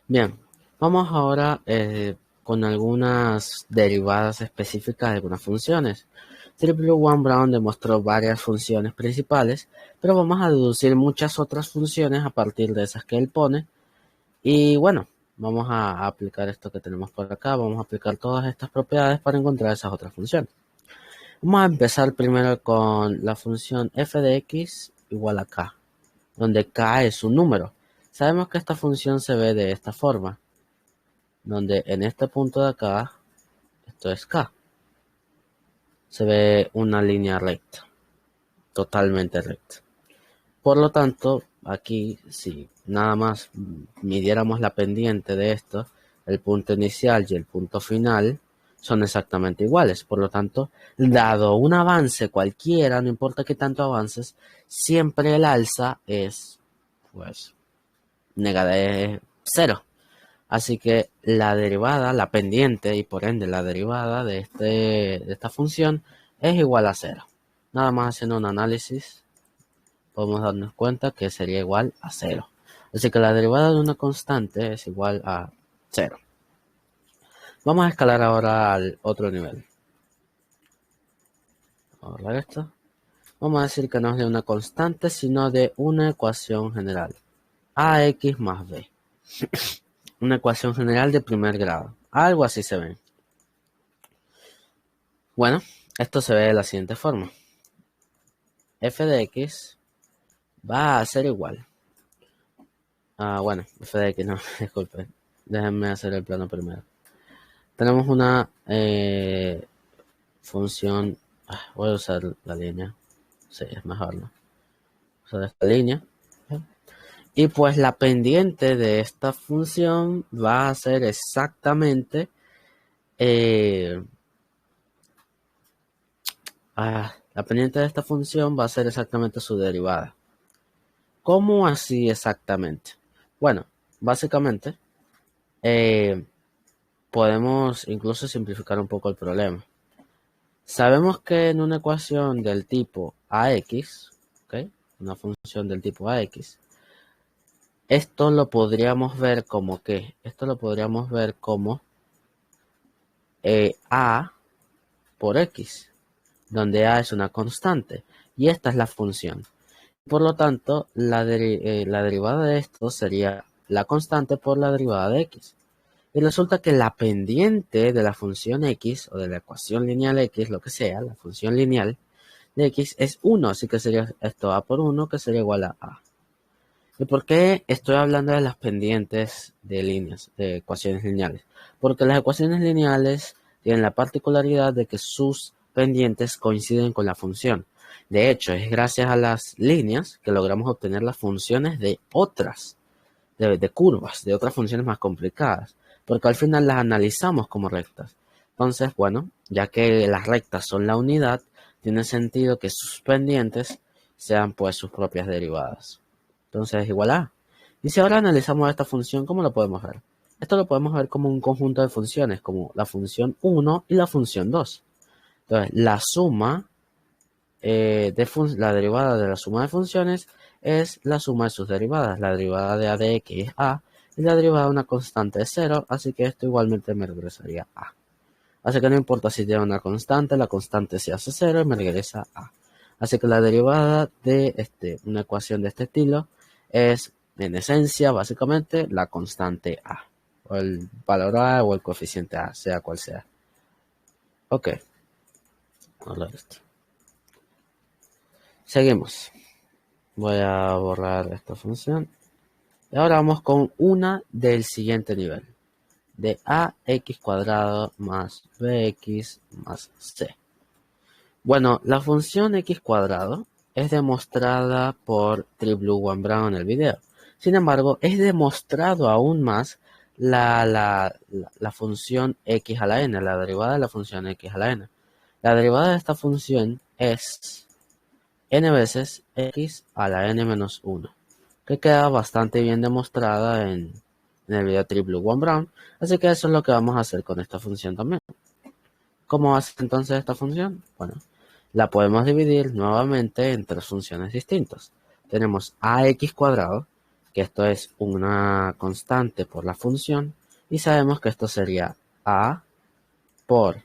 Bien, vamos ahora con algunas derivadas específicas de algunas funciones. Triple One Brown demostró varias funciones principales, pero vamos a deducir muchas otras funciones a partir de esas que él pone. Y bueno, vamos a aplicar esto que tenemos por acá, vamos a aplicar todas estas propiedades para encontrar esas otras funciones. Vamos a empezar primero con la función f de x igual a k, donde k es un número. Sabemos que esta función se ve de esta forma, donde en este punto de acá, esto es k, se ve una línea recta, totalmente recta. Por lo tanto, aquí, si nada más midiéramos la pendiente de esto, el punto inicial y el punto final son exactamente iguales. Por lo tanto, dado un avance cualquiera, no importa qué tanto avances, siempre el alza es, pues, de cero. Así que la derivada, la pendiente y por ende la derivada de esta función es igual a cero. Nada más haciendo un análisis podemos darnos cuenta que sería igual a cero. Así que la derivada de una constante es igual a cero. Vamos a escalar ahora al otro nivel. Vamos a ver esto. Vamos a decir que no es de una constante, sino de una ecuación general. AX más B. Una ecuación general de primer grado. Algo así se ve. Bueno, esto se ve de la siguiente forma. F de X va a ser igual. Bueno, F de X no, disculpen. Déjenme hacer el plano primero. Tenemos una función. Voy a usar la línea. Sí, es mejor, ¿no? Usar esta línea. Y pues la pendiente de esta función va a ser exactamente la pendiente de esta función va a ser exactamente su derivada. ¿Cómo así exactamente? Bueno, básicamente podemos incluso simplificar un poco el problema. Sabemos que en una ecuación del tipo AX, ¿ok? Una función del tipo AX, esto lo podríamos ver como ¿qué? Esto lo podríamos ver como A por X, donde A es una constante y esta es la función. Por lo tanto, la derivada de esto sería la constante por la derivada de X. Y resulta que la pendiente de la función X o de la ecuación lineal X, lo que sea, la función lineal de X es 1, así que sería esto A por 1, que sería igual a A. ¿Y por qué estoy hablando de las pendientes de líneas, de ecuaciones lineales? Porque las ecuaciones lineales tienen la particularidad de que sus pendientes coinciden con la función. De hecho, es gracias a las líneas que logramos obtener las funciones de otras, de curvas, de otras funciones más complicadas, porque al final las analizamos como rectas. Entonces, bueno, ya que las rectas son la unidad, tiene sentido que sus pendientes sean pues sus propias derivadas. Entonces es igual a. Y si ahora analizamos esta función, ¿cómo lo podemos ver? Esto lo podemos ver como un conjunto de funciones, como la función 1 y la función 2. Entonces, la suma la derivada de la suma de funciones es la suma de sus derivadas. La derivada de a de x es a y la derivada de una constante es 0, así que esto igualmente me regresaría a. Así que no importa si tiene una constante, la constante se hace 0 y me regresa a. Así que la derivada de una ecuación de este estilo es, en esencia, básicamente, la constante a. O el valor a o el coeficiente a, sea cual sea. Ok. Vamos a ver esto. Seguimos. Voy a borrar esta función. Y ahora vamos con una del siguiente nivel. De ax cuadrado más bx más c. Bueno, la función x cuadrado es demostrada por Triblue-One-Brown en el video. Sin embargo, es demostrado aún más la función x a la n, la derivada de la función x a la n. La derivada de esta función es n veces x a la n menos 1, que queda bastante bien demostrada en el video Triblue-One-Brown. Así que eso es lo que vamos a hacer con esta función también. ¿Cómo va a ser entonces esta función? Bueno, la podemos dividir nuevamente en tres funciones distintas. Tenemos ax cuadrado, que esto es una constante por la función, y sabemos que esto sería a por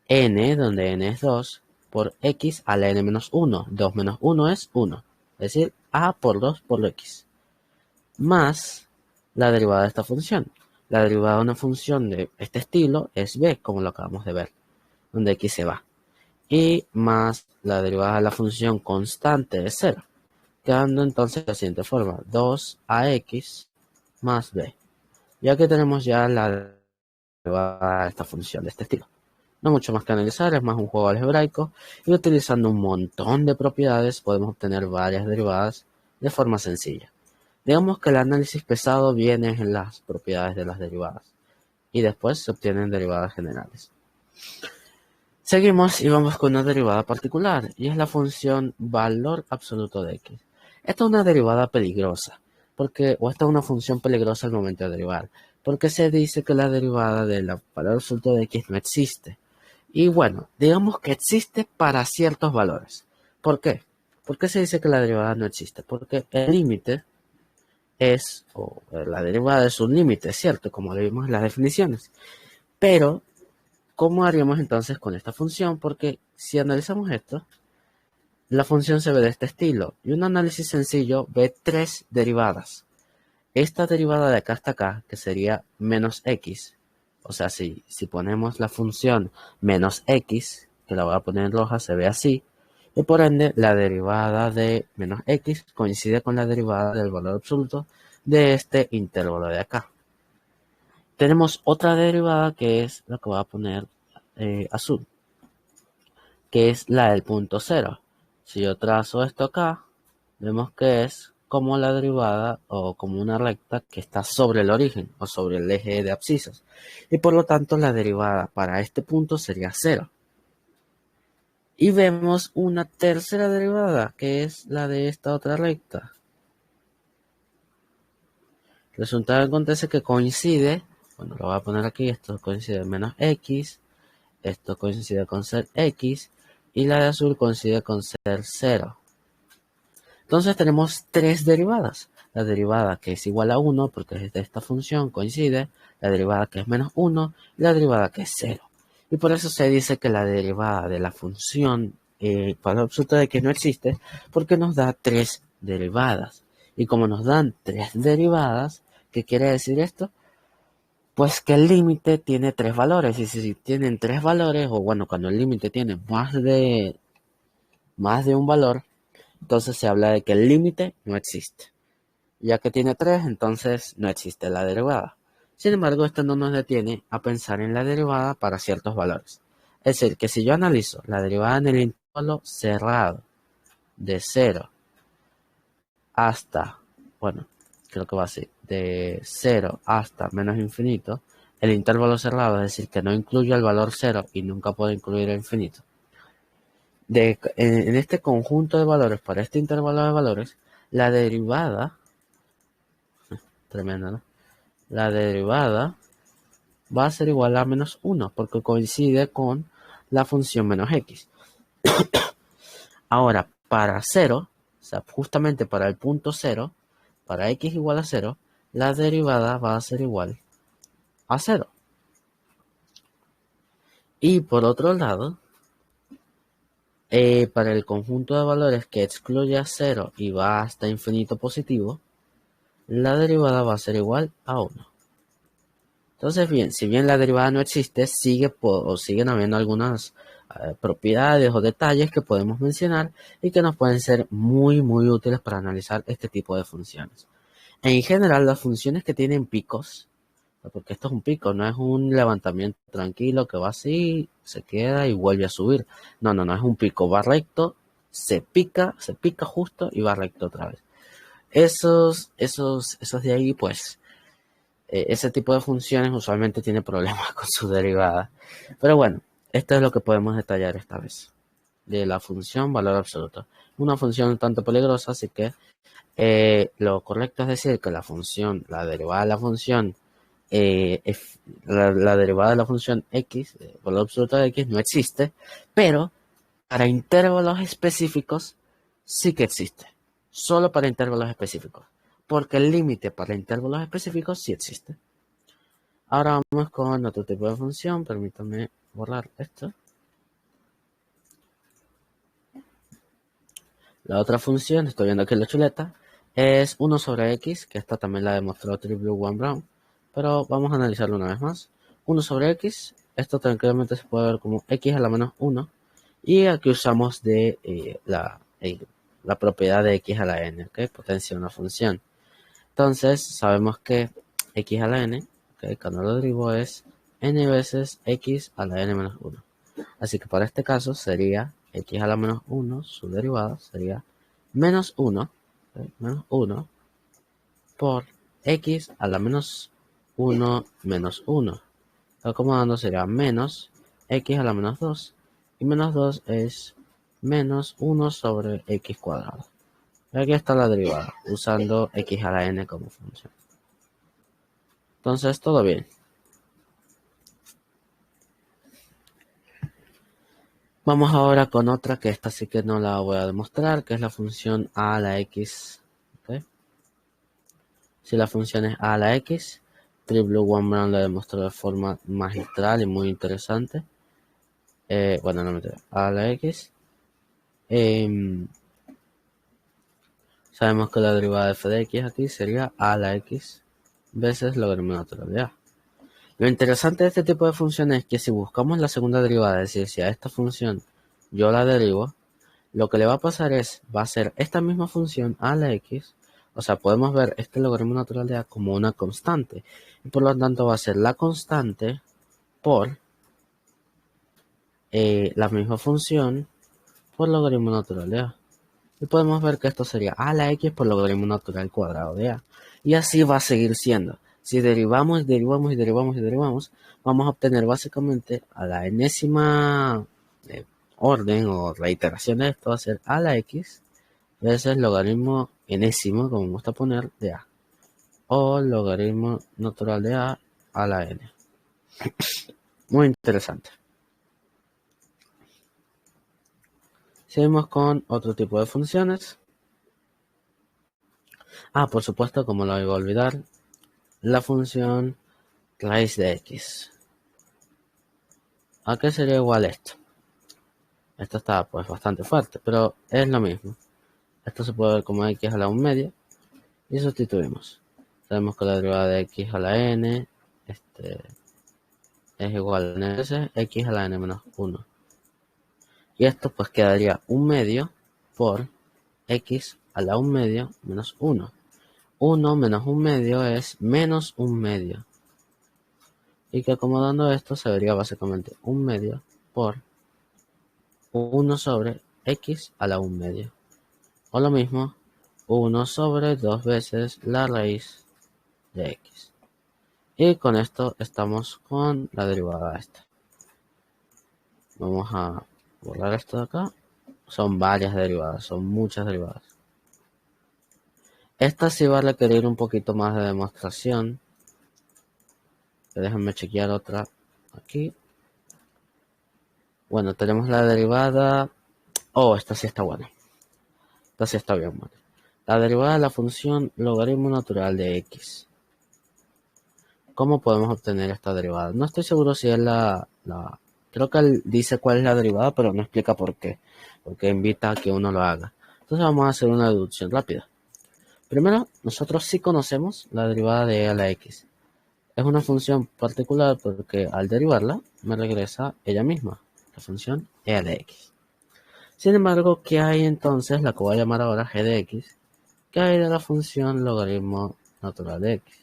n, donde n es 2, por x a la n menos 1. 2 menos 1 es 1. Es decir, a por 2 por x. Más la derivada de esta función. La derivada de una función de este estilo es b, como lo acabamos de ver, donde x se va. Y más la derivada de la función constante de 0. Quedando entonces de la siguiente forma. 2ax más b. Ya que tenemos ya la derivada de esta función de este estilo. No mucho más que analizar, es más un juego algebraico, y utilizando un montón de propiedades podemos obtener varias derivadas de forma sencilla. Digamos que el análisis pesado viene en las propiedades de las derivadas, y después se obtienen derivadas generales. Seguimos y vamos con una derivada particular, y es la función valor absoluto de x. Esta es una derivada peligrosa, o esta es una función peligrosa al momento de derivar, porque se dice que la derivada del valor absoluto de x no existe. Y bueno, digamos que existe para ciertos valores. ¿Por qué? ¿Por qué se dice que la derivada no existe? Porque el límite la derivada es un límite, ¿cierto? Como lo vimos en las definiciones. Pero, ¿cómo haríamos entonces con esta función? Porque si analizamos esto, la función se ve de este estilo. Y un análisis sencillo ve tres derivadas. Esta derivada de acá hasta acá, que sería menos x, o sea, si ponemos la función menos x, que la voy a poner en roja, se ve así, y por ende la derivada de menos x coincide con la derivada del valor absoluto de este intervalo de acá. Tenemos otra derivada que es la que voy a poner azul, que es la del punto cero. Si yo trazo esto acá, vemos que es como la derivada o como una recta que está sobre el origen o sobre el eje de abscisas. Y por lo tanto la derivada para este punto sería 0. Y vemos una tercera derivada que es la de esta otra recta. Resulta que acontece que coincide, bueno, lo voy a poner aquí, esto coincide menos x, esto coincide con ser x y la de azul coincide con ser 0. Entonces tenemos tres derivadas. La derivada que es igual a 1, porque es de esta función, coincide. La derivada que es menos 1 y la derivada que es 0. Y por eso se dice que la derivada de la función valor absoluto de x no existe, porque nos da tres derivadas. Y como nos dan tres derivadas, ¿qué quiere decir esto? Pues que el límite tiene tres valores. Y si tienen tres valores, o bueno, cuando el límite tiene más de un valor, entonces se habla de que el límite no existe. Ya que tiene 3, entonces no existe la derivada. Sin embargo, esto no nos detiene a pensar en la derivada para ciertos valores. Es decir, que si yo analizo la derivada en el intervalo cerrado de 0 hasta, bueno, creo que va así, de 0 hasta menos infinito, el intervalo cerrado, es decir, que no incluye el valor 0 y nunca puede incluir el infinito. En este conjunto de valores, para este intervalo de valores, la derivada, tremenda, ¿no? La derivada va a ser igual a menos 1 porque coincide con la función menos x. Ahora, para 0, o sea, justamente para el punto 0, para x igual a 0, la derivada va a ser igual a 0. Y por otro lado, para el conjunto de valores que excluye a 0 y va hasta infinito positivo, la derivada va a ser igual a 1. Entonces, bien, si bien la derivada no existe, siguen habiendo algunas propiedades o detalles que podemos mencionar y que nos pueden ser muy, muy útiles para analizar este tipo de funciones. En general, las funciones que tienen picos, porque esto es un pico, no es un levantamiento tranquilo que va así, se queda y vuelve a subir. No, es un pico, va recto, se pica justo y va recto otra vez. Esos de ahí, pues, ese tipo de funciones usualmente tiene problemas con su derivada. Pero bueno, esto es lo que podemos detallar esta vez. De la función valor absoluto. Una función un tanto peligrosa, así que lo correcto es decir que la derivada de la función, la derivada de la función x, valor absoluto de x, no existe, pero para intervalos específicos sí que existe. Solo para intervalos específicos. porque el límite para intervalos específicos sí existe. Ahora vamos con otro tipo de función. Permítanme borrar esto. La otra función, estoy viendo aquí la chuleta, es 1 sobre x, que esta también la demostró TripBlue1Brown, pero vamos a analizarlo una vez más. 1 sobre x, esto tranquilamente se puede ver como x a la menos 1, y aquí usamos la propiedad de x a la n, que potencia una función. Entonces, sabemos que x a la n, cuando lo derivo es n veces x a la n menos 1. Así que para este caso sería x a la menos 1, su derivada sería menos 1, menos 1 por x a la menos 1 menos 1. Acomodando sería menos x a la menos 2. Y menos 2 es menos 1 sobre x cuadrado. Y aquí está la derivada, usando x a la n como función. Entonces, todo bien. Vamos ahora con otra que esta sí que no la voy a demostrar, que es la función a la x. ¿Okay? Si la función es a la x, TripBlue1Brown la demostró de forma magistral y muy interesante. Bueno, no me entiendo. A la x. Sabemos que la derivada de f de x aquí sería a la x veces logaritmo natural de a. Lo interesante de este tipo de funciones es que si buscamos la segunda derivada, es decir, si a esta función yo la derivo, lo que le va a pasar va a ser esta misma función a la x, o sea, podemos ver este logaritmo natural de a como una constante, y por lo tanto va a ser la constante por la misma función por logaritmo natural de a. Y podemos ver que esto sería a la x por logaritmo natural cuadrado de a. Y así va a seguir siendo. Si derivamos, derivamos y derivamos y derivamos, vamos a obtener básicamente a la enésima orden o reiteración de esto, va a ser a la x veces logaritmo enésimo, como me gusta poner, de a. O logaritmo natural de a la n. Muy interesante. Seguimos con otro tipo de funciones. Por supuesto, como lo iba a olvidar, la función raíz de x. ¿A qué sería igual esto? Esto está pues bastante fuerte, pero es lo mismo. Esto se puede ver como x a la 1 media y sustituimos. Sabemos que la derivada de x a la n es igual a n veces x a la n menos 1. Y esto pues quedaría 1 medio por x a la 1 medio menos 1. 1 menos 1 medio es menos 1 medio. Y que acomodando esto se vería básicamente 1 medio por 1 sobre x a la 1 medio. O lo mismo, 1 sobre 2 veces la raíz de x. Y con esto estamos con la derivada de esta. Vamos a borrar esto de acá. Son varias derivadas, son muchas derivadas. Esta sí va a requerir un poquito más de demostración. Déjenme chequear otra aquí. Bueno, tenemos la derivada. Esta sí está buena. Esta sí está bien buena. La derivada de la función logaritmo natural de x. ¿Cómo podemos obtener esta derivada? No estoy seguro si es creo que él dice cuál es la derivada, pero no explica por qué. Porque invita a que uno lo haga. Entonces vamos a hacer una deducción rápida. Primero, nosotros sí conocemos la derivada de e a la x. Es una función particular porque al derivarla me regresa ella misma, la función e a la x. Sin embargo, ¿qué hay entonces, la que voy a llamar ahora g de x? ¿Qué hay de la función logaritmo natural de x?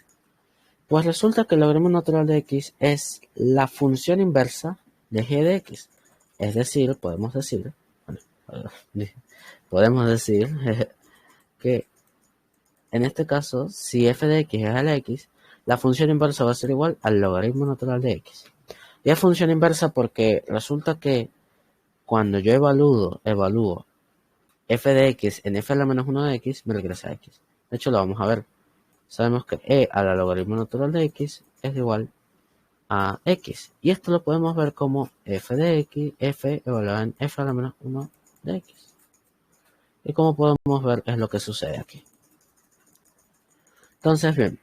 Pues resulta que el logaritmo natural de x es la función inversa de g de x. Es decir, podemos decir que en este caso, si f de x es a la x, la función inversa va a ser igual al logaritmo natural de x. Y es función inversa porque resulta que cuando yo evalúo f de x en f a la menos 1 de x, me regresa x. De hecho, lo vamos a ver. Sabemos que e a la logaritmo natural de x es igual a x. Y esto lo podemos ver como f de x, f evaluada en f a la menos 1 de x. Y como podemos ver es lo que sucede aquí. Entonces, bien,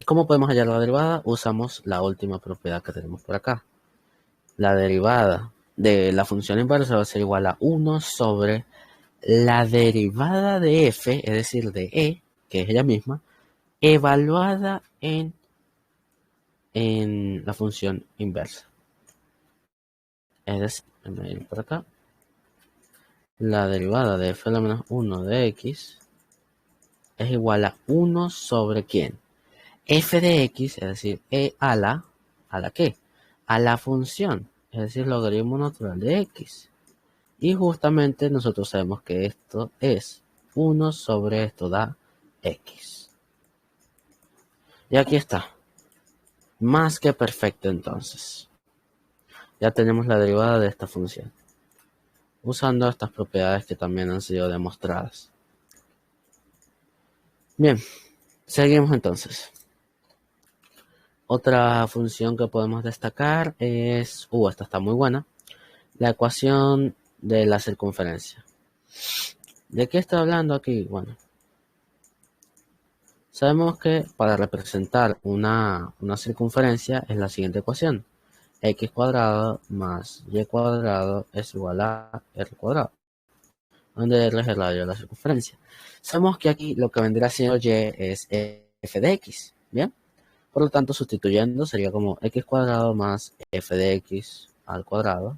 ¿cómo podemos hallar la derivada? Usamos la última propiedad que tenemos por acá. La derivada de la función inversa va a ser igual a 1 sobre la derivada de f, es decir, de e, que es ella misma, evaluada en la función inversa. Es decir, voy a ir por acá. La derivada de f a la menos 1 de x es igual a 1 sobre ¿quién? F de x, es decir, e ¿a la qué? A la función, es decir, logaritmo natural de x. Y justamente nosotros sabemos que esto es 1 sobre esto da x. Y aquí está. Más que perfecto entonces. Ya tenemos la derivada de esta función, usando estas propiedades que también han sido demostradas. Bien, seguimos entonces. Otra función que podemos destacar es, esta está muy buena, la ecuación de la circunferencia. ¿De qué está hablando aquí? Bueno, sabemos que para representar una circunferencia es la siguiente ecuación. X cuadrado más y cuadrado es igual a r cuadrado, donde r es el radio de la circunferencia. Sabemos que aquí lo que vendrá siendo y es f de x, ¿bien? Por lo tanto, sustituyendo sería como x cuadrado más f de x al cuadrado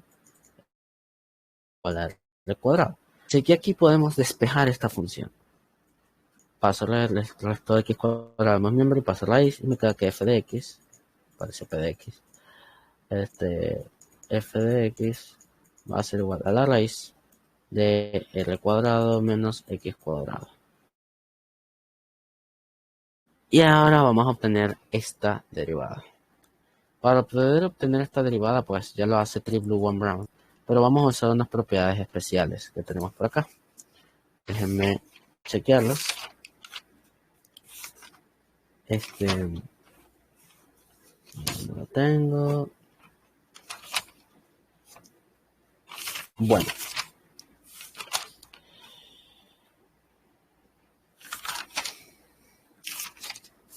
igual a r cuadrado. Así que aquí podemos despejar esta función. Paso el resto de x cuadrado más miembro y paso raíz y me queda que f de x, parece p de x, f de x va a ser igual a la raíz de r cuadrado menos x cuadrado. Y ahora vamos a obtener esta derivada. Para poder obtener esta derivada, pues ya lo hace Tree-Blue-One-Brown. Pero vamos a usar unas propiedades especiales que tenemos por acá. Déjenme chequearlas. ¿Dónde lo tengo?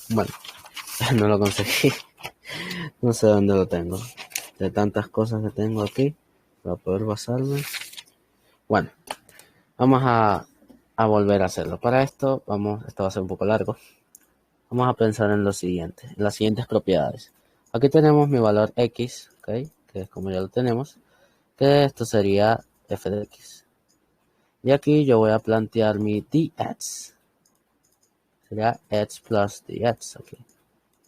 Bueno, no lo conseguí. No sé dónde lo tengo. De tantas cosas que tengo aquí para poder basarme. Bueno, vamos a volver a hacerlo. Para esto, esto va a ser un poco largo. Vamos a pensar en lo siguiente, en las siguientes propiedades. Aquí tenemos mi valor x, ¿ok? Que es como ya lo tenemos, que esto sería f de x. Y aquí yo voy a plantear mi dx. Sería x plus dx, ok.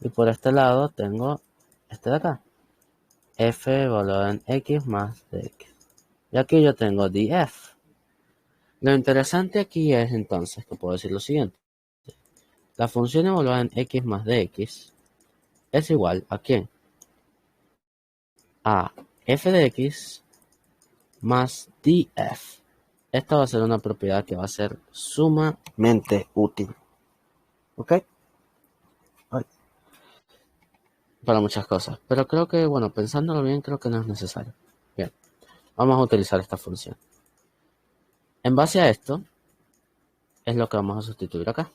Y por este lado tengo este de acá, f evaluado en x más dx. Y aquí yo tengo df. Lo interesante aquí es entonces que puedo decir lo siguiente. La función evaluada en x más dx es igual a ¿quién? A f de x más df. Esta va a ser una propiedad que va a ser sumamente útil. ¿Ok? Para muchas cosas. Pero creo que, bueno, pensándolo bien, creo que no es necesario. Bien, vamos a utilizar esta función. En base a esto, es lo que vamos a sustituir acá.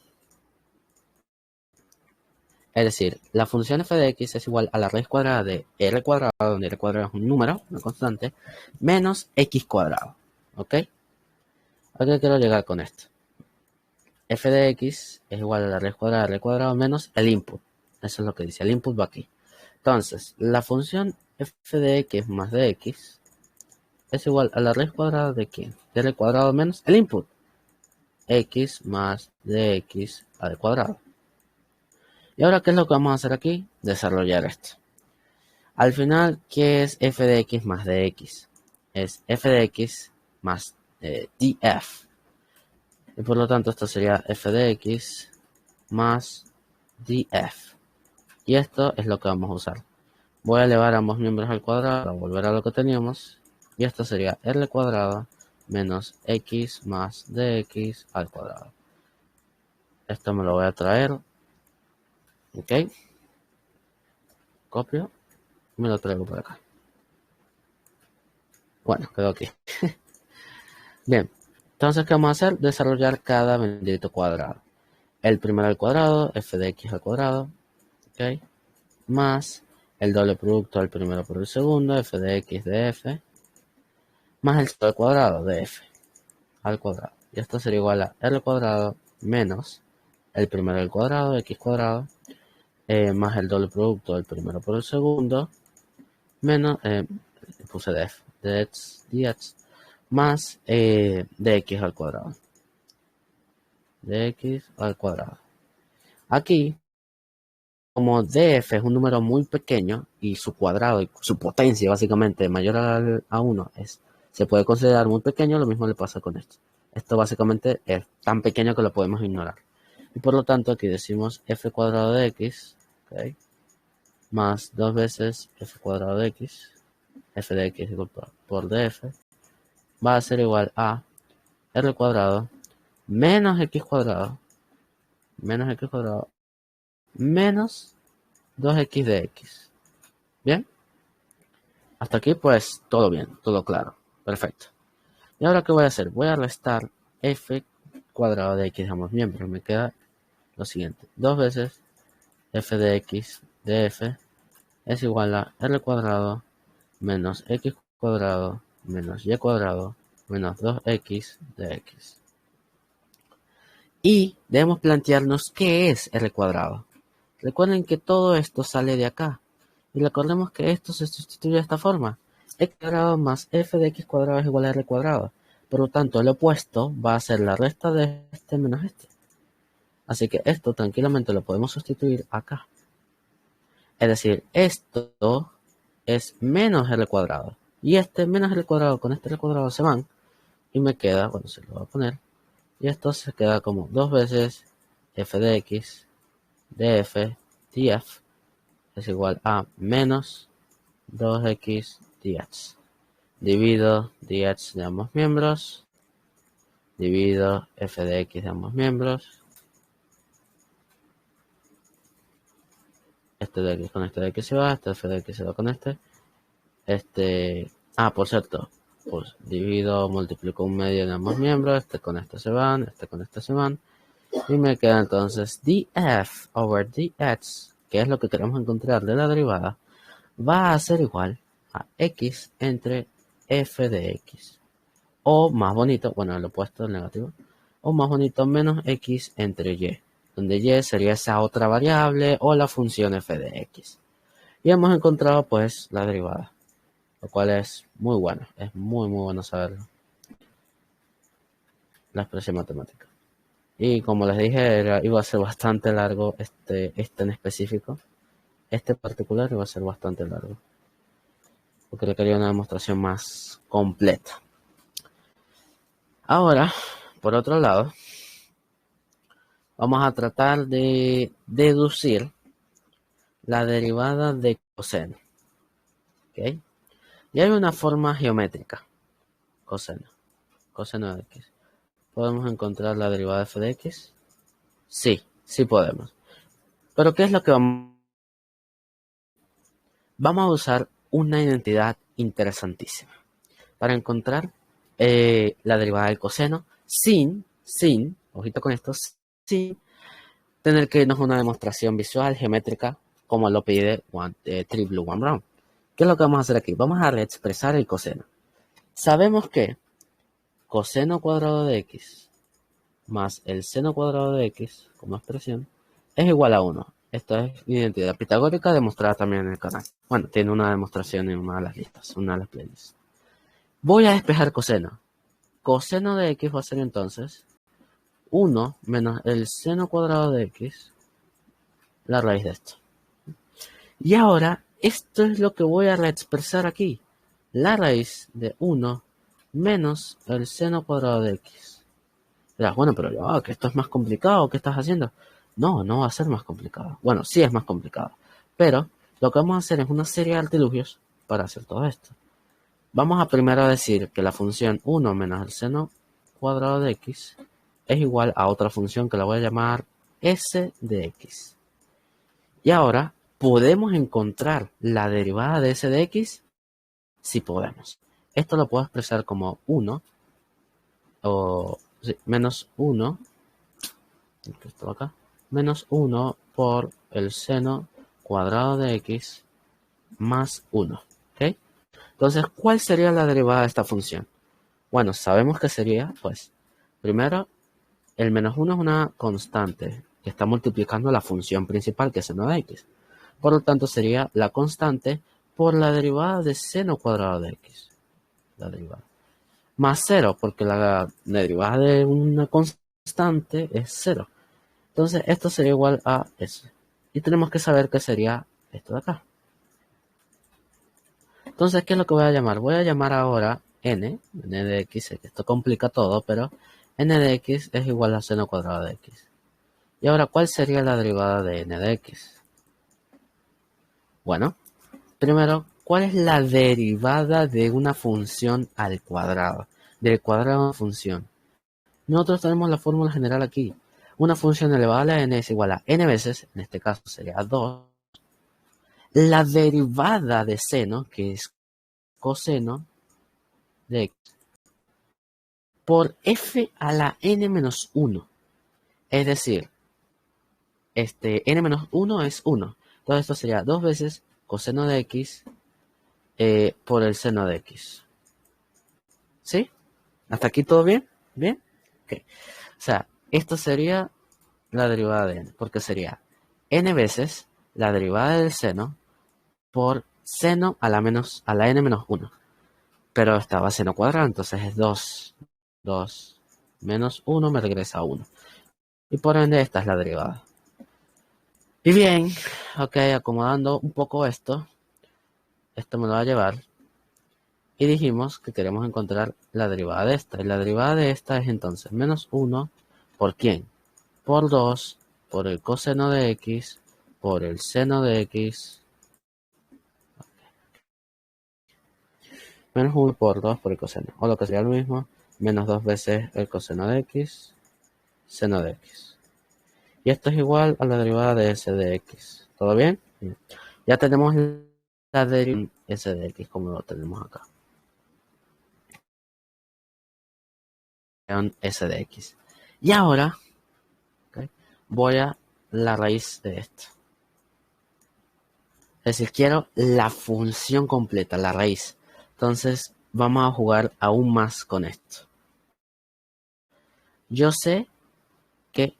Es decir, la función f de x es igual a la raíz cuadrada de r cuadrado, donde r cuadrado es un número, una constante, menos x cuadrado. ¿Ok? ¿A qué quiero llegar con esto? F de x es igual a la raíz cuadrada de r cuadrado menos el input. Eso es lo que dice, el input va aquí. Entonces, la función f de x más de x es igual a la raíz cuadrada de ¿quién? De r cuadrado menos el input. X más dx al cuadrado. Y ahora, ¿qué es lo que vamos a hacer aquí? Desarrollar esto. Al final, ¿qué es f de x más dx? Es f de x más df. Y por lo tanto, esto sería f de x más df. Y esto es lo que vamos a usar. Voy a elevar ambos miembros al cuadrado para volver a lo que teníamos. Y esto sería r cuadrado menos x más dx al cuadrado. Esto me lo voy a traer. Ok. Copio. Me lo traigo por acá. Bueno, quedó aquí. Bien. Entonces, ¿qué vamos a hacer? Desarrollar cada bendito cuadrado. El primero al cuadrado, f de x al cuadrado, ¿ok? Más el doble producto del primero por el segundo, f de x de f, más el segundo al cuadrado de f al cuadrado. Y esto sería igual a r cuadrado menos el primero al cuadrado, x cuadrado, más el doble producto del primero por el segundo, menos, puse df, dx, más dx al cuadrado. Dx al cuadrado. Aquí, como df es un número muy pequeño y su cuadrado y su potencia básicamente mayor a 1 se puede considerar muy pequeño, lo mismo le pasa con esto. Esto básicamente es tan pequeño que lo podemos ignorar. Y por lo tanto aquí decimos f cuadrado de x, ¿okay? Más 2 veces f cuadrado de x, f de x igual por df, va a ser igual a r cuadrado menos x cuadrado, menos 2x de x. ¿Bien? Hasta aquí pues todo bien, todo claro. Perfecto. ¿Y ahora qué voy a hacer? Voy a restar f cuadrado de x de ambos miembros. Me queda lo siguiente. 2 veces f de x de f es igual a r cuadrado menos x cuadrado menos y cuadrado menos 2x de x. Y debemos plantearnos qué es r cuadrado. Recuerden que todo esto sale de acá. Y recordemos que esto se sustituye de esta forma. X cuadrado más f de x cuadrado es igual a r cuadrado. Por lo tanto, el opuesto va a ser la resta de este menos este. Así que esto tranquilamente lo podemos sustituir acá. Es decir, esto es menos r cuadrado. Y este menos r cuadrado con este r cuadrado se van. Y me queda, bueno, se lo voy a poner. Y esto se queda como 2 veces f de x df df es igual a menos 2x dx. Divido dx de ambos miembros. Divido f de x de ambos miembros. Este de x con este de x se va. Este f de x se va con este. Por cierto. Pues divido, multiplico un medio de ambos miembros. Este con este se van. Este con este se van. Y me queda entonces df over dx, que es lo que queremos encontrar de la derivada, va a ser igual a x entre f de x. O más bonito, bueno, el opuesto del negativo, o más bonito menos x entre y, donde y sería esa otra variable o la función f de x. Y hemos encontrado pues la derivada, lo cual es muy bueno, es muy bueno saberlo, la expresión matemática. Y como les dije, iba a ser bastante largo este en específico, este particular iba a ser bastante largo, porque requería una demostración más completa. Ahora, por otro lado, vamos a tratar de deducir la derivada de coseno. ¿Okay? Y hay una forma geométrica, coseno de x. ¿Podemos encontrar la derivada de f de x? Sí, sí podemos. Pero ¿qué es lo que vamos? Vamos a usar una identidad interesantísima para encontrar la derivada del coseno sin, ojito con esto, sin tener que irnos a una demostración visual, geométrica, como lo pide Three Blue One Brown. ¿Qué es lo que vamos a hacer aquí? Vamos a reexpresar el coseno. Sabemos que coseno cuadrado de x más el seno cuadrado de x como expresión es igual a 1. Esto es identidad pitagórica demostrada también en el canal. Bueno, tiene una demostración en una de las listas, una de las playlists. Voy a despejar coseno. Coseno de x va a ser entonces 1 menos el seno cuadrado de x, la raíz de esto. Y ahora, esto es lo que voy a reexpresar aquí. La raíz de 1 menos el seno cuadrado de x. Dirás, bueno, pero ya, que esto es más complicado, ¿qué estás haciendo? No, no va a ser más complicado. Bueno, sí es más complicado. Pero lo que vamos a hacer es una serie de artilugios para hacer todo esto. Vamos a primero decir que la función 1 menos el seno cuadrado de x es igual a otra función que la voy a llamar s de x. Y ahora, ¿podemos encontrar la derivada de s de x? Sí podemos. Esto lo puedo expresar como 1 o sí, menos 1, esto acá, menos 1 por el seno cuadrado de x más 1. ¿Ok? Entonces, ¿cuál sería la derivada de esta función? Bueno, sabemos que sería, pues, primero, el menos 1 es una constante que está multiplicando la función principal, que es seno de x. Por lo tanto, sería la constante por la derivada de seno cuadrado de x. La derivada. Más 0, porque la derivada de una constante es 0. Entonces, esto sería igual a eso. Y tenemos que saber qué sería esto de acá. Entonces, ¿qué es lo que voy a llamar? Voy a llamar ahora n de x. Sé que esto complica todo, pero n de x es igual a seno cuadrado de x. Y ahora, ¿cuál sería la derivada de n de x? Bueno, primero, ¿cuál es la derivada de una función al cuadrado? Del cuadrado de una función. Nosotros tenemos la fórmula general aquí. Una función elevada a la n es igual a n veces, en este caso sería 2, la derivada de seno, que es coseno de x, por f a la n menos 1. Es decir, n menos 1 es 1. Entonces esto sería 2 veces coseno de x por el seno de x. ¿Sí? ¿Hasta aquí todo bien? ¿Bien? Ok. O sea, esto sería la derivada de n, porque sería n veces la derivada del seno por seno a la n menos 1. Pero estaba seno cuadrado, entonces es 2. 2 menos 1 me regresa a 1. Y por ende esta es la derivada. Y bien, ok, acomodando un poco esto me lo va a llevar. Y dijimos que queremos encontrar la derivada de esta. Y la derivada de esta es entonces menos 1 por ¿quién? Por 2 por el coseno de x por el seno de x. Menos 1 por 2 por el coseno. O lo que sería lo mismo, menos 2 veces el coseno de x, seno de x. Y esto es igual a la derivada de s de x. ¿Todo bien? Bien. Ya tenemos la derivada de s de x como lo tenemos acá. S de x. Y ahora, okay, voy a la raíz de esto. Es decir, quiero la función completa, la raíz. Entonces, vamos a jugar aún más con esto. Yo sé que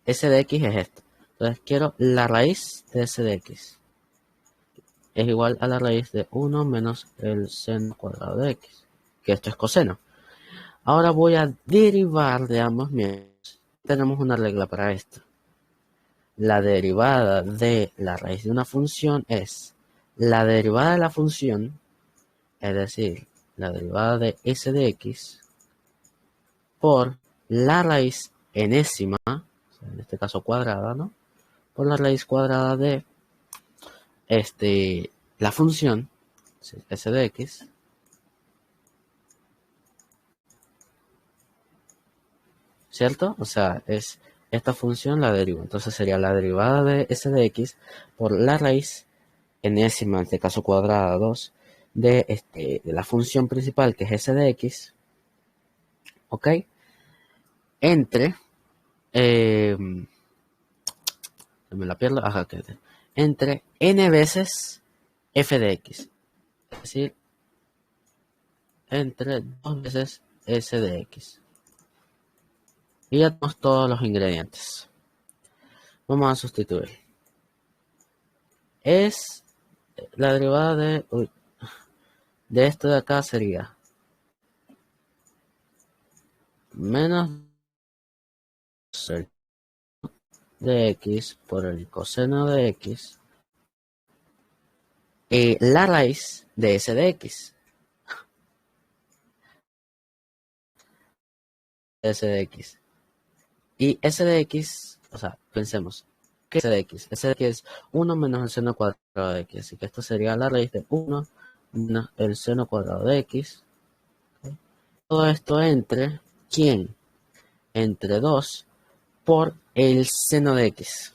s de x es esto. Entonces, quiero la raíz de s de x. Es igual a la raíz de 1 menos el seno cuadrado de x. Que esto es coseno. Ahora voy a derivar de ambos miembros. Tenemos una regla para esto. La derivada de la raíz de una función es la derivada de la función, es decir, la derivada de s de x, por la raíz enésima, en este caso cuadrada, ¿no? Por la raíz cuadrada de la función s de x, ¿cierto? O sea, es esta función la derivo. Entonces sería la derivada de s de x por la raíz enésima, en este caso cuadrada 2, de la función principal que es s de x, ¿ok? Entre, me la pierdo, ajá, entre n veces f de x, es decir, entre 2 veces s de x. Y ya tenemos todos los ingredientes. Vamos a sustituir. Es la derivada de esto de acá sería menos de x por el coseno de x la raíz de s de x. S de x. Y s de x, o sea, pensemos, ¿qué es s de x? S de x es 1 menos el seno cuadrado de x. Así que esto sería la raíz de 1 menos el seno cuadrado de x. ¿Okay? Todo esto entre, ¿quién? Entre 2 por el seno de x.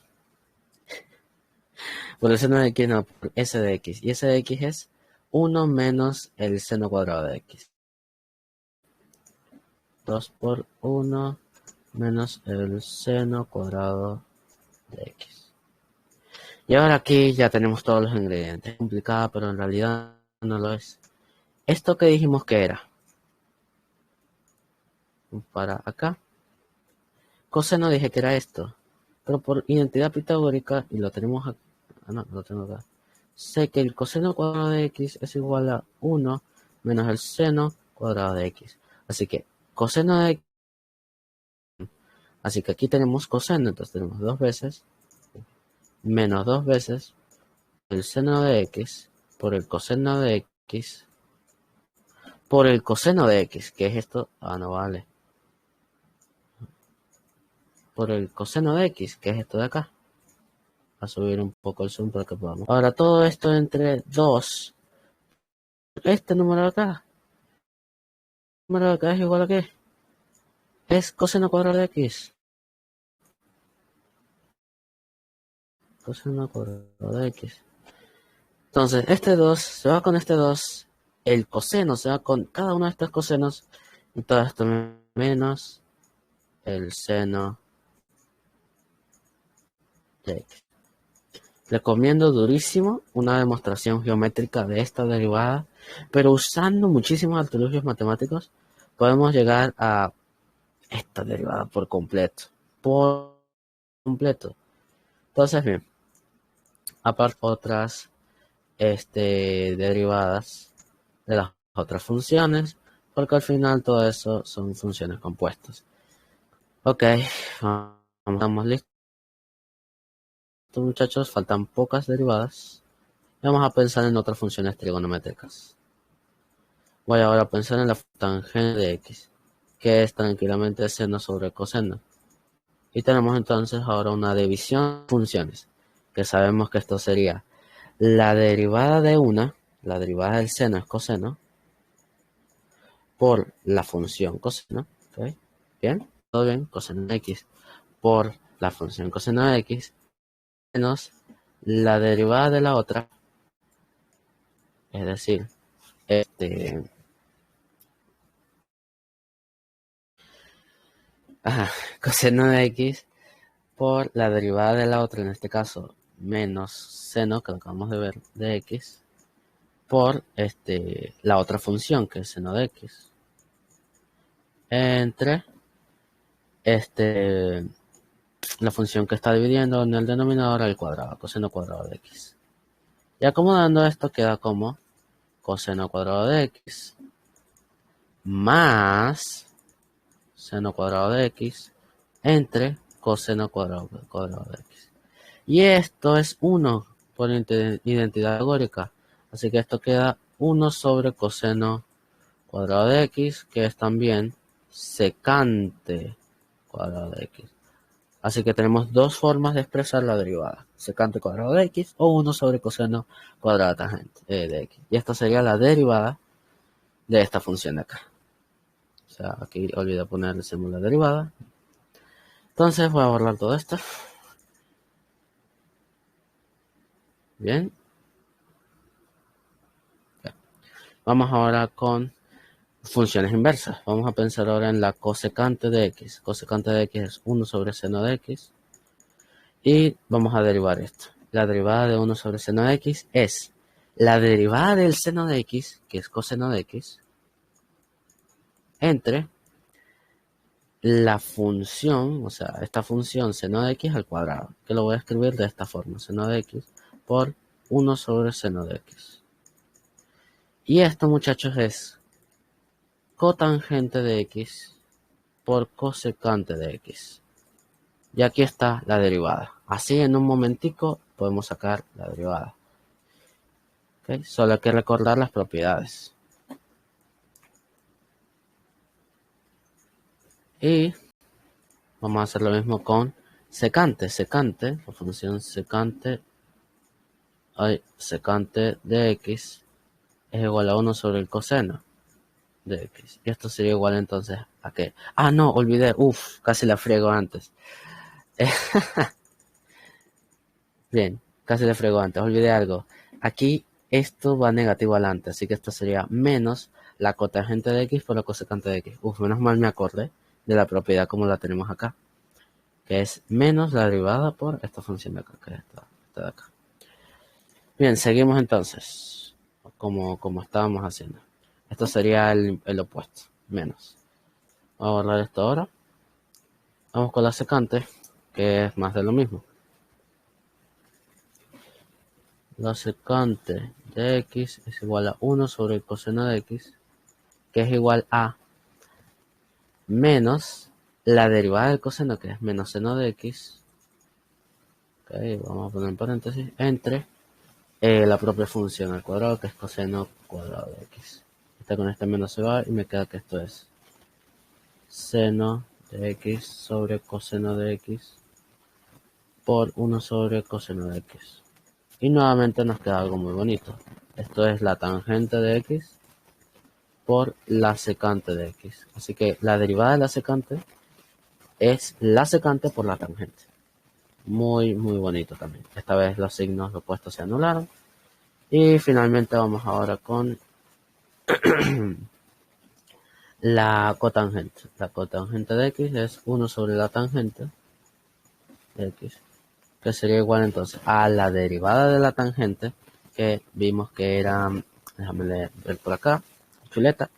Por el seno de x, no, por s de x. Y s de x es 1 menos el seno cuadrado de x. 2 por 1 menos el seno cuadrado de x. Y ahora aquí ya tenemos todos los ingredientes. Es complicada, pero en realidad no lo es. Esto que dijimos que era. Para acá. Coseno dije que era esto. Pero por identidad pitagórica, y lo tenemos acá. Ah, no, lo tengo acá. Sé que el coseno cuadrado de x es igual a 1 menos el seno cuadrado de x. Así que coseno de x. Así que aquí tenemos coseno, entonces tenemos 2 veces menos 2 veces el seno de x por el coseno de x por el coseno de x, que es esto. Ah, no vale. Por el coseno de x, que es esto de acá. A subir un poco el zoom para que podamos. Ahora todo esto entre 2. Este número de acá. El número de acá es igual a qué? Es coseno cuadrado de x. Coseno cuadrado de x. Entonces, este 2 se va con este 2. El coseno se va con cada uno de estos cosenos. Y todo esto menos el seno de x. Recomiendo durísimo una demostración geométrica de esta derivada, pero usando muchísimos artilugios matemáticos podemos llegar a esta derivada por completo. Por completo. Entonces, bien, aparte otras derivadas de las otras funciones, porque al final todo eso son funciones compuestas. Ok, estamos listos, muchachos, faltan pocas derivadas. Vamos a pensar en otras funciones trigonométricas. Voy ahora a pensar en la tangente de x, que es tranquilamente seno sobre coseno. Y tenemos entonces ahora una división de funciones, que sabemos que esto sería la derivada de una, la derivada del seno es coseno, por la función coseno. ¿Okay? ¿Bien? ¿Todo bien? Coseno de x por la función coseno de x menos la derivada de la otra, es decir, coseno de x por la derivada de la otra, en este caso menos seno, que acabamos de ver, de x, por la otra función, que es seno de x, entre la función que está dividiendo en el denominador al cuadrado, coseno cuadrado de x. Y acomodando esto queda como coseno cuadrado de x más seno cuadrado de x entre coseno cuadrado de x. Y esto es 1 por identidad algórica. Así que esto queda 1 sobre coseno cuadrado de x, que es también secante cuadrado de x. Así que tenemos dos formas de expresar la derivada. Secante cuadrado de x o 1 sobre coseno cuadrado tangente de x. Y esta sería la derivada de esta función de acá. O sea, aquí olvidé poner el símbolo de derivada. Entonces voy a borrar todo esto. Bien. Vamos ahora con funciones inversas. Vamos a pensar ahora en la cosecante de x. Cosecante de x es 1 sobre seno de x. Y vamos a derivar esto. La derivada de 1 sobre seno de x es la derivada del seno de x, que es coseno de x, entre la función, o sea, esta función seno de x al cuadrado, que lo voy a escribir de esta forma, seno de x por 1 sobre seno de x. Y esto, muchachos, es cotangente de x por cosecante de x. Y aquí está la derivada. Así en un momentico podemos sacar la derivada. ¿Okay? Solo hay que recordar las propiedades. Y vamos a hacer lo mismo con secante. Secante, la función secante de x es igual a 1 sobre el coseno de x. Y esto sería igual entonces a qué. Ah, no, olvidé. Casi la friego antes. Bien, casi le frego antes. Olvidé algo. Aquí esto va negativo adelante, así que esto sería menos la cotangente de x por la cosecante de x. Menos mal me acordé de la propiedad como la tenemos acá, que es menos la derivada por esta función de acá, que es esta de acá. Bien, seguimos entonces, como estábamos haciendo. Esto sería el opuesto, menos. Vamos a borrar esto ahora. Vamos con la secante, que es más de lo mismo. La secante de x es igual a 1 sobre el coseno de x, que es igual a menos la derivada del coseno, que es menos seno de x. Okay, vamos a poner en paréntesis, entre la propia función al cuadrado, que es coseno cuadrado de x. Este con este menos se va y me queda que esto es seno de x sobre coseno de x por 1 sobre coseno de x. Y nuevamente nos queda algo muy bonito. Esto es la tangente de x por la secante de x. Así que la derivada de la secante es la secante por la tangente. Muy, muy bonito también. Esta vez los signos opuestos se anularon. Y finalmente vamos ahora con la cotangente. La cotangente de x es 1 sobre la tangente de x, que sería igual entonces a la derivada de la tangente, que vimos que era, déjame ver por acá, chuleta,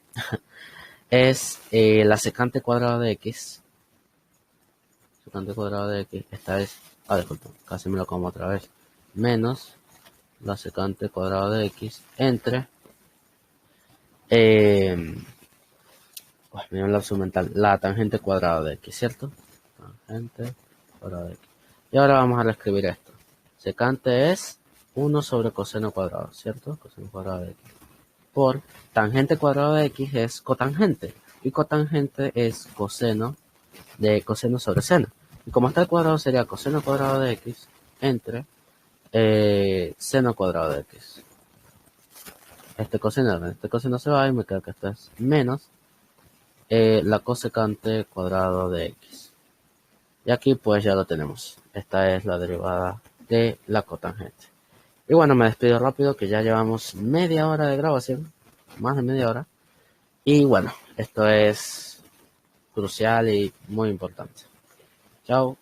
es la secante cuadrada de x. Secante cuadrada de x, esta es, disculpa, casi me lo como otra vez, menos la secante cuadrada de x entre miren la opción mental, la tangente cuadrada de x, ¿cierto? Tangente cuadrada de x. Y ahora vamos a reescribir esto. Secante es 1 sobre coseno cuadrado, ¿cierto? Coseno cuadrado de x. Por tangente cuadrado de x es cotangente. Y cotangente es coseno de coseno sobre seno. Y como está el cuadrado sería coseno cuadrado de x entre seno cuadrado de x. Este coseno se va y me queda que esto es menos la cosecante cuadrado de x. Y aquí pues ya lo tenemos. Esta es la derivada de la cotangente. Y bueno, me despido rápido que ya llevamos media hora de grabación. Más de media hora. Y bueno, esto es crucial y muy importante. Chao.